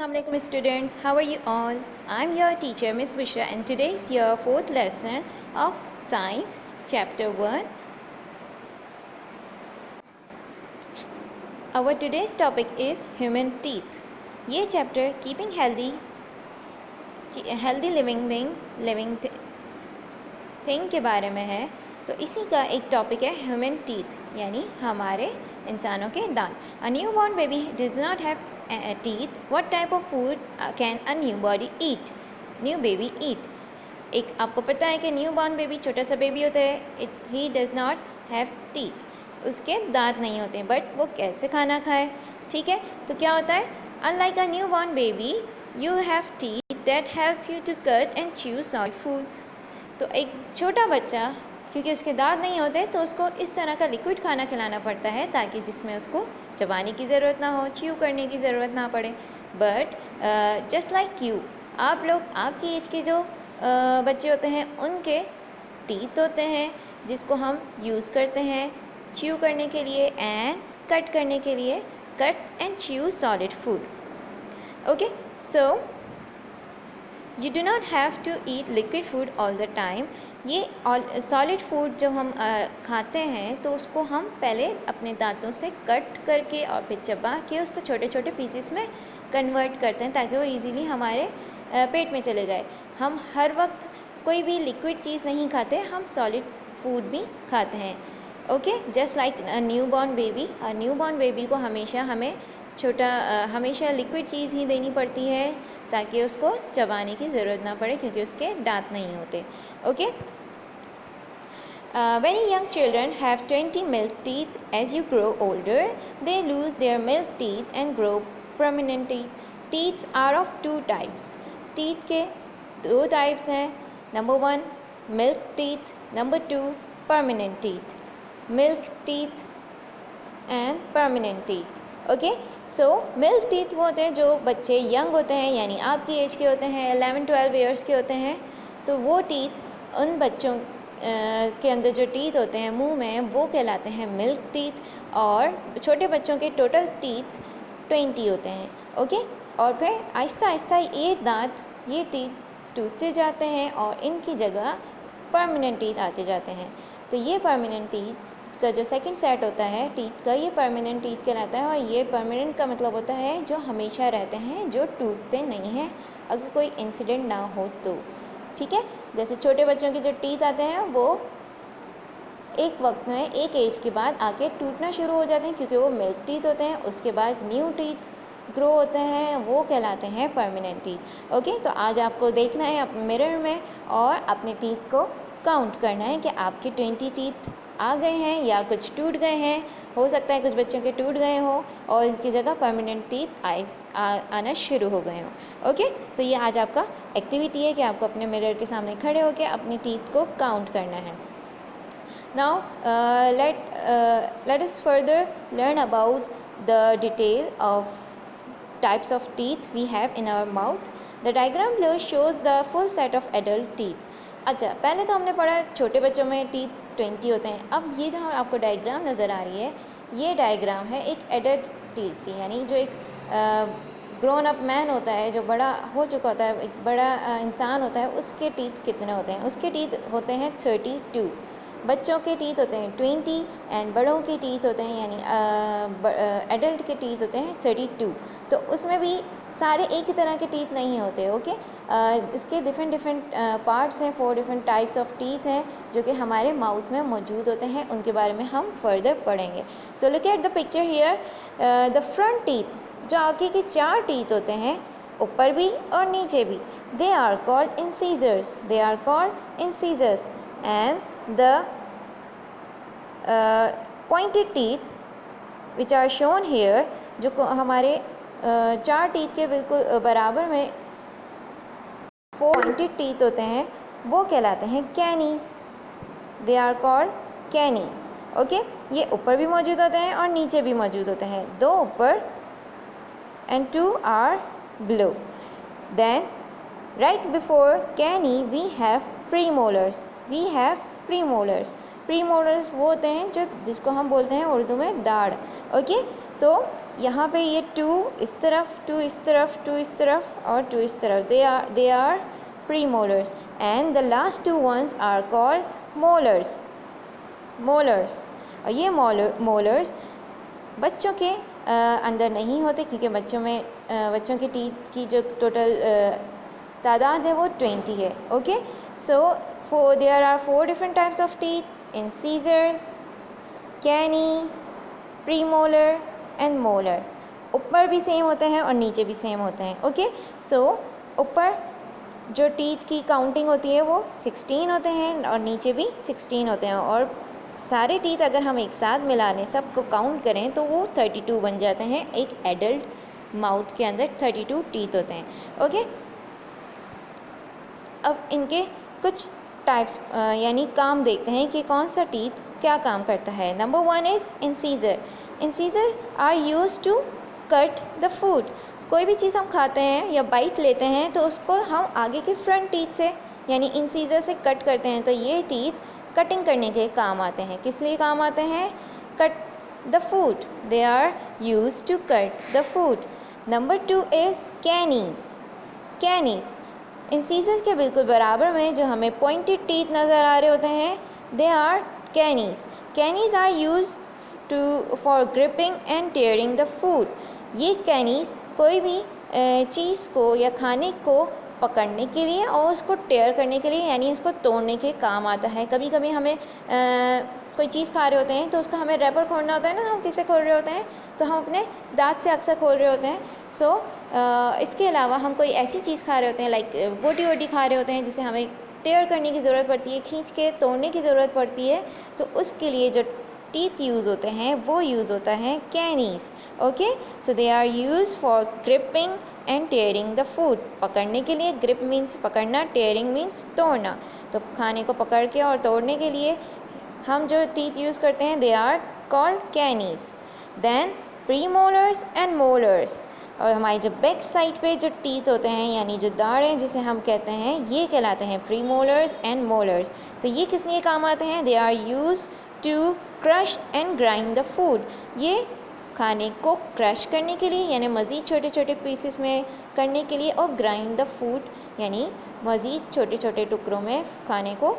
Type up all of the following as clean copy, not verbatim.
Assalamualaikum students, how are you all? I'm your teacher Miss Vishra and today is your fourth lesson of Science chapter 1. Our today's topic is human teeth. ये chapter keeping healthy living thing के बारे में है। तो इसी का एक topic है ह्यूमन टीथ यानी हमारे इंसानों के दांत। A new born baby does not have teeth, what type of food can a new baby eat. एक आपको पता है कि न्यू बॉर्न बेबी छोटा सा बेबी होता है, he does not have teeth, उसके दांत नहीं होते, बट वो कैसे खाना खाए। ठीक है, तो क्या होता है, unlike a new born baby you have teeth that help you to cut and chew solid food. तो एक छोटा बच्चा क्योंकि उसके दांत नहीं होते तो उसको इस तरह का लिक्विड खाना खिलाना पड़ता है ताकि जिसमें उसको चबाने की ज़रूरत ना हो, च्यू करने की ज़रूरत ना पड़े। बट जस्ट लाइक यू, आप लोग आपकी एज के जो बच्चे होते हैं उनके टीथ होते हैं जिसको हम यूज़ करते हैं च्यू करने के लिए एंड कट करने के लिए, cut and chew solid food. Okay, so you do not have to eat liquid food all the time. ये सॉलिड फूड जब हम खाते हैं तो उसको हम पहले अपने दांतों से कट करके और फिर चबा के उसको छोटे छोटे पीसेस में कन्वर्ट करते हैं ताकि वो इजीली हमारे पेट में चले जाए। हम हर वक्त कोई भी लिक्विड चीज़ नहीं खाते, हम सॉलिड फूड भी खाते हैं। Okay, just like new born baby को हमेशा हमेशा लिक्विड चीज़ ही देनी पड़ती है ताकि उसको चबाने की ज़रूरत ना पड़े क्योंकि उसके दांत नहीं होते। Okay, very young children have 20 milk teeth. As you grow older, they lose their milk teeth and grow permanent teeth. Teeth are of two types. Teeth के दो types हैं, number 1 milk teeth, number 2 permanent teeth. Milk teeth and permanent teeth. Okay, so milk teeth वो होते हैं जो बच्चे young होते हैं यानी आपकी एज के होते हैं, 11-12 ईयर्स के होते हैं, तो वो टीथ उन बच्चों के अंदर जो टीथ होते हैं मुंह में वो कहलाते हैं मिल्क टीथ। और छोटे बच्चों के टोटल टीथ 20 होते हैं। ओके, और फिर आहिस्ता आहिस्ता ये टीथ टूटते जाते हैं और इनकी जगह परमानेंट टीथ आते जाते हैं। तो ये परमानेंट टीथ का जो सेकंड सेट होता है टीथ का, ये परमानेंट टीथ कहलाता है। और ये परमानेंट का मतलब होता है जो हमेशा रहते हैं, जो टूटते नहीं हैं अगर कोई इंसिडेंट ना हो तो। ठीक है, जैसे छोटे बच्चों के जो टीथ आते हैं वो एक वक्त में एक एज के बाद आके टूटना शुरू हो जाते हैं क्योंकि वो मिल्क टीथ होते हैं। उसके बाद न्यू टीथ ग्रो होते हैं, वो कहलाते हैं परमानेंट टीथ। ओके, तो आज आपको देखना है अपने मिरर में और अपने टीथ को काउंट करना है कि आपके 20 टीथ आ गए हैं या कुछ टूट गए हैं। हो सकता है कुछ बच्चों के टूट गए हों और इसकी जगह परमानेंट टीथ आना शुरू हो गए हों। ओके, सो ये आज आपका एक्टिविटी है कि आपको अपने मिरर के सामने खड़े होकर अपनी टीथ को काउंट करना है। Now let us further learn about the detail of types of teeth we have in our mouth. The diagram below shows the full set of adult teeth. अच्छा, पहले तो हमने पढ़ा छोटे बच्चों में टीथ 20 होते हैं। अब ये जो आपको डायग्राम नज़र आ रही है ये डायग्राम है एक एडल्ट टीथ की, यानी जो एक ग्रोन अप मैन होता है, जो बड़ा हो चुका होता है, एक बड़ा इंसान होता है, उसके टीथ कितने होते हैं। उसके टीथ होते हैं 32। बच्चों के टीथ होते हैं 20 एंड बड़ों के टीथ होते हैं यानी एडल्ट के टीथ होते हैं 32। तो उसमें भी सारे एक ही तरह के टीथ नहीं होते। ओके, इसके डिफरेंट पार्ट्स हैं, 4 डिफरेंट टाइप्स ऑफ टीथ हैं जो कि हमारे माउथ में मौजूद होते हैं, उनके बारे में हम फर्दर पढ़ेंगे। So look at the picture here, the front teeth जो आगे के 4 टीथ होते हैं ऊपर भी और नीचे भी, they are called incisors and the pointed teeth which are shown here, जो हमारे 4 टीथ के बिल्कुल बराबर में 4 pointed teeth होते हैं वो कहलाते हैं canines. They are called canine. Okay, ये ऊपर भी मौजूद होते हैं और नीचे भी मौजूद होते हैं, 2 ऊपर and 2 are below. Then right before canine we have premolars. Premolars वो होते हैं जिसको हम बोलते हैं उर्दू में दाढ़। ओके, तो यहाँ पे ये 2 इस तरफ, 2 इस तरफ, 2 इस तरफ और 2 इस तरफ, they are premolars, and the last 2 ones are called molars। और ये molars बच्चों के अंदर नहीं होते, क्योंकि बच्चों के टीथ की जो टोटल तादाद है वो 20 है। Okay, so there are 4 different types of teeth: incisors, canine, premolar and molars. ऊपर भी सेम होते हैं और नीचे भी सेम होते हैं। ओके, सो ऊपर जो टीथ की काउंटिंग होती है वो 16 होते हैं और नीचे भी 16 होते हैं, और सारे टीथ अगर हम एक साथ मिला लें, सबको काउंट करें, तो वो 32 बन जाते हैं। एक एडल्ट माउथ के अंदर 32 टीथ होते हैं। ओके, अब इनके कुछ टाइप्स यानी काम देखते हैं कि कौन सा टीथ क्या काम करता है। Number 1 is incisor. Incisor are use to cut the food. कोई भी चीज़ हम खाते हैं या बाइट लेते हैं तो उसको हम आगे के फ्रंट टीथ से यानी इंसीजर से कट करते हैं। तो ये टीथ कटिंग करने के काम आते हैं। किस लिए काम आते हैं? Cut the food, they are use to cut the food. Number 2 is canines. Incisors के बिल्कुल बराबर में जो हमें पॉइंटेड टीथ नज़र आ रहे होते हैं, they are canines are use for gripping and tearing the food. ये कैनीज कोई भी चीज़ को या खाने को पकड़ने के लिए और उसको टेयर करने के लिए यानी उसको तोड़ने के काम आता है। कभी कभी हमें कोई चीज़ खा रहे होते हैं तो उसका हमें रैपर खोलना होता है ना, हम किससे खोल रहे होते हैं? तो हम अपने दांत से अक्सर खोल रहे होते हैं। सो इसके अलावा हम कोई ऐसी चीज़ खा रहे होते हैं, लाइक बोटी खा रहे होते हैं, जिसे हमें टेयर करने की ज़रूरत पड़ती है, खींच के तोड़ने की ज़रूरत पड़ती है। तो उसके लिए जो टीथ यूज़ होते हैं वो यूज़ होता है canines. Okay, so they are use for gripping and tearing the food. पकड़ने के लिए, ग्रिप मीन्स पकड़ना, टेयरिंग मीन्स तोड़ना। तो खाने को पकड़ के और तोड़ने के लिए हम जो टीथ यूज़ करते हैं, they are called canines. Then premolars and molars. और हमारी जो बैक साइड पे जो टीथ होते हैं यानी जो दाढ़ हैं जिसे हम कहते हैं, ये कहलाते हैं प्रीमोलर्स एंड मोलर्स। तो ये किस लिए काम आते हैं? They are use to crush and grind the food. ये खाने को क्रश करने के लिए यानी मज़ीद छोटे छोटे पीसेस में करने के लिए, और ग्राइंड द फूड यानी मज़ीद छोटे छोटे टुकड़ों में खाने को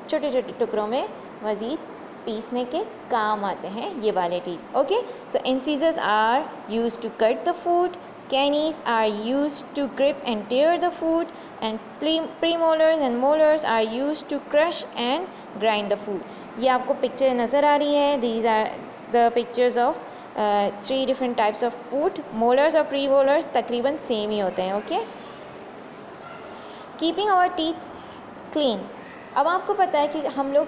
छोटे छोटे टुकड़ों में मज़ीद पीसने के काम आते हैं ये वाले teeth. Okay, so incisors are use to cut the food, canines are use to grip and tear the food, and premolars and molars are use to crush and grind the food. ये आपको picture नज़र आ रही है। These are the pictures of 3 different types of food. Molars और premolars तकरीबन same ही होते हैं। Okay, keeping our teeth clean. अब आपको पता है कि हम लोग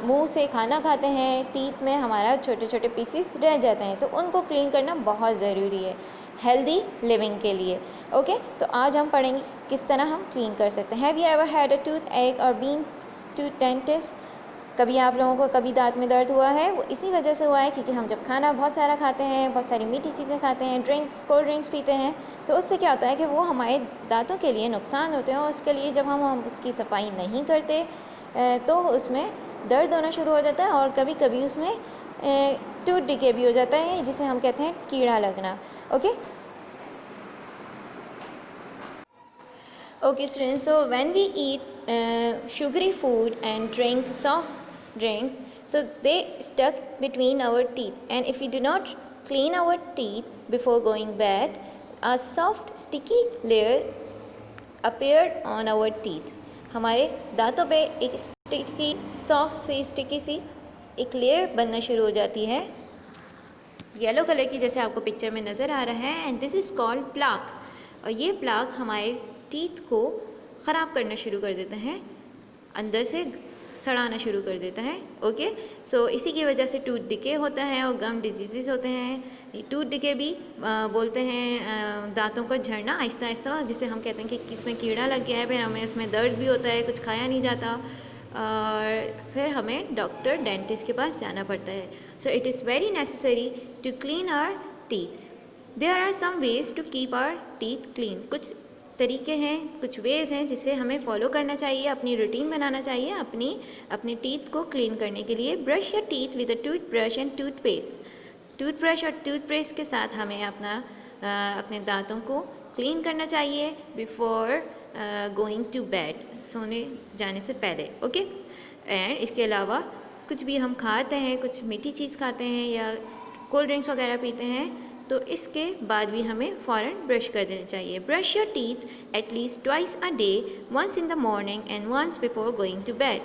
मुंह से खाना खाते हैं, टीथ में हमारा छोटे छोटे पीसेस रह जाते हैं, तो उनको क्लीन करना बहुत ज़रूरी है हेल्दी लिविंग के लिए। ओके, तो आज हम पढ़ेंगे किस तरह हम क्लीन कर सकते हैं। Have you ever had a tooth एक और बीन टू डेंटिस्ट? कभी आप लोगों को कभी दांत में दर्द हुआ है? वो इसी वजह से हुआ है क्योंकि हम जब खाना बहुत सारा खाते हैं, बहुत सारी मीठी चीज़ें खाते हैं, कोल्ड ड्रिंक्स पीते हैं, तो उससे क्या होता है कि वो हमारे दांतों के लिए नुकसान होते हैं, और उसके लिए जब हम उसकी सफाई नहीं करते तो उसमें दर्द होना शुरू हो जाता है, और कभी कभी उसमें टूथ डिके भी हो जाता है, जिसे हम कहते हैं कीड़ा लगना। Okay, okay students, so when we eat sugary food and drink soft drinks, so they stuck between our teeth, and if we do not clean our teeth before going bed, a soft sticky layer appeared on our teeth. हमारे दांतों पे एक sticky soft सी sticky सी एक layer बनना शुरू हो जाती है येलो कलर की, जैसे आपको पिक्चर में नज़र आ रहा है, and this is called plaque. और ये प्लाक हमारे टीथ को ख़राब करना शुरू कर देता है, अंदर से सड़ाना शुरू कर देता है। ओके, सो इसी की वजह से टूथ डिके होता है और गम डिजीज़ होते हैं। टूथ डिके भी बोलते हैं दांतों का झड़ना आहिस्ता आहिस्ता, जिसे हम कहते हैं कि इसमें कीड़ा लग गया है, फिर हमें उसमें दर्द भी होता है, कुछ खाया नहीं जाता, और फिर हमें डॉक्टर डेंटिस्ट के पास जाना पड़ता है। So it is very necessary to clean our teeth. There are some ways to keep our teeth clean. कुछ तरीके हैं, कुछ वेज़ हैं जिसे हमें फॉलो करना चाहिए, अपनी रूटीन बनाना चाहिए अपने टीथ को क्लीन करने के लिए। Brush your teeth with a tooth brush and tooth paste. Toothbrush और टूथपेस्ट के साथ हमें अपने दांतों को क्लीन करना चाहिए बिफोर गोइंग टू बेड, सोने जाने से पहले। ओके, एंड इसके अलावा कुछ भी हम खाते हैं, कुछ मीठी चीज़ खाते हैं या कोल्ड ड्रिंक्स वगैरह पीते हैं, तो इसके बाद भी हमें फ़ौरन ब्रश कर देना चाहिए। Brush your teeth at least twice a day, once in the morning and once before going to bed.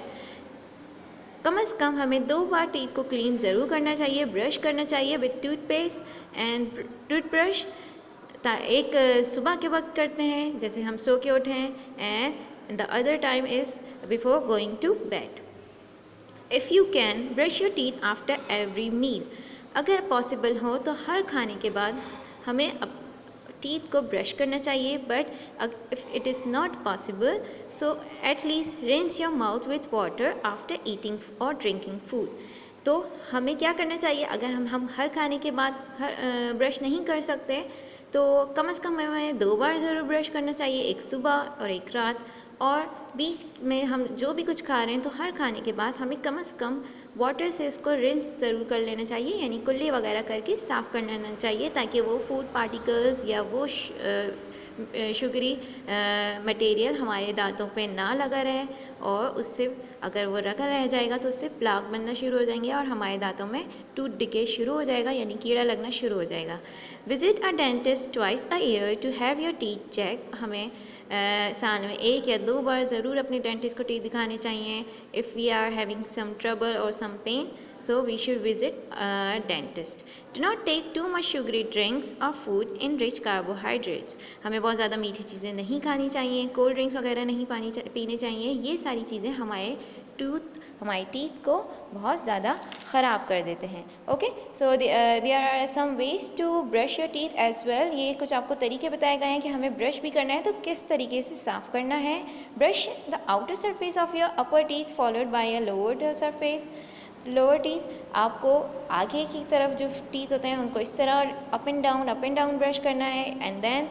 कम से कम हमें 2 बार टीथ को क्लीन ज़रूर करना चाहिए, ब्रश करना चाहिए विथ टूथपेस्ट एंड टूथब्रश। एक सुबह के वक्त करते हैं जैसे हम सो के उठें, and the other time is before going to bed. If you can brush your teeth after every meal, अगर पॉसिबल हो तो हर खाने के बाद हमें टीथ को ब्रश करना चाहिए, but if it is not possible so at least rinse your mouth with water after eating और ड्रिंकिंग फूड। तो हमें क्या करना चाहिए, अगर हम हर खाने के बाद ब्रश नहीं कर सकते तो कम से कम हमें 2 बार ज़रूर ब्रश करना चाहिए, एक सुबह और एक रात। और बीच में हम जो भी कुछ खा रहे हैं तो हर खाने के बाद हमें कम से कम वाटर से इसको रिंस ज़रूर कर लेना चाहिए, यानी कुल्ली वगैरह करके साफ़ कर लेना चाहिए, ताकि वो फूड पार्टिकल्स या वो शुगरी मटेरियल हमारे दांतों पे ना लगा रहे, और उससे अगर वो रखा रह जाएगा तो उससे प्लाक बनना शुरू हो जाएंगे और हमारे दांतों में टूथ डिके शुरू हो जाएगा, यानी कीड़ा लगना शुरू हो जाएगा। Visit a dentist twice a year to have your teeth check, हमें साल में 1 या 2 बार ज़रूर अपने डेंटिस्ट को टीथ दिखाने चाहिए। If we are having some trouble or some pain, so we should visit a dentist. Do not take too much sugary drinks or food in rich carbohydrates. हमें बहुत ज़्यादा मीठी चीज़ें नहीं खानी चाहिए, कोल्ड ड्रिंक्स वगैरह नहीं पीने चाहिए। ये सारी चीज़ें हमारे हमारी टीथ को बहुत ज़्यादा ख़राब कर देते हैं। Okay, so there are some ways to brush your teeth as well. ये कुछ आपको तरीके बताए गए हैं कि हमें ब्रश भी करना है तो किस तरीके से साफ़ करना है। Brush the outer surface of your upper teeth followed bye a lower surface. Lower teeth, आपको आगे की तरफ जो टीथ होते हैं उनको इस तरह अप एंड डाउन ब्रश करना है, and then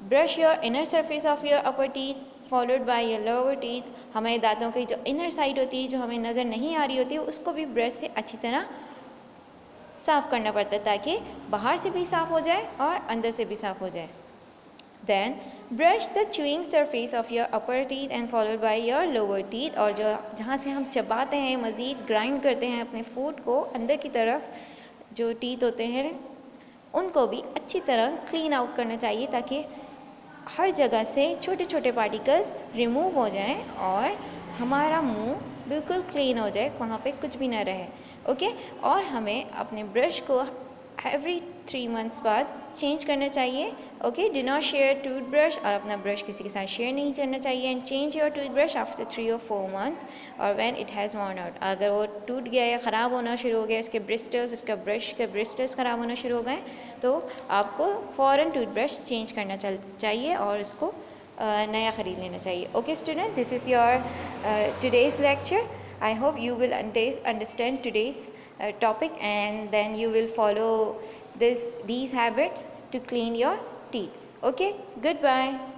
brush your inner surface of your upper teeth followed by your lower teeth. हमारे दांतों की जो इनर साइड होती है, जो हमें नज़र नहीं आ रही होती है, उसको भी ब्रश से अच्छी तरह साफ़ करना पड़ता है, ताकि बाहर से भी साफ़ हो जाए और अंदर से भी साफ़ हो जाए। Then brush the chewing surface of your upper teeth and followed by your lower teeth। और जो जहाँ से हम चबाते हैं, मज़ीद ग्राइंड करते हैं अपने फूड को, अंदर की तरफ जो टीथ होते हैं उनको भी अच्छी तरह क्लीन आउट करना चाहिए, ताकि हर जगह से छोटे छोटे पार्टिकल्स रिमूव हो जाएं और हमारा मुंह बिल्कुल क्लीन हो जाए, वहाँ पे कुछ भी ना रहे। ओके, और हमें अपने ब्रश को एवरी 3 मंथ्स बाद चेंज करना चाहिए। Okay, do not share toothbrush, और अपना ब्रश किसी के साथ शेयर नहीं करना चाहिए। And change your toothbrush after 3 or 4 months और when it has worn out। अगर वो टूट गया या ख़राब होना शुरू हो गया, इसका ब्रश के ब्रिस्टल्स ख़राब होना शुरू हो गए, तो आपको फ़ौरन टूथब्रश चेंज करना चाहिए और उसको नया ख़रीद लेना चाहिए। Okay student, this is your today's lecture. I hope you will understand today's topic, and then you will follow these habits to clean your teeth. Okay, goodbye.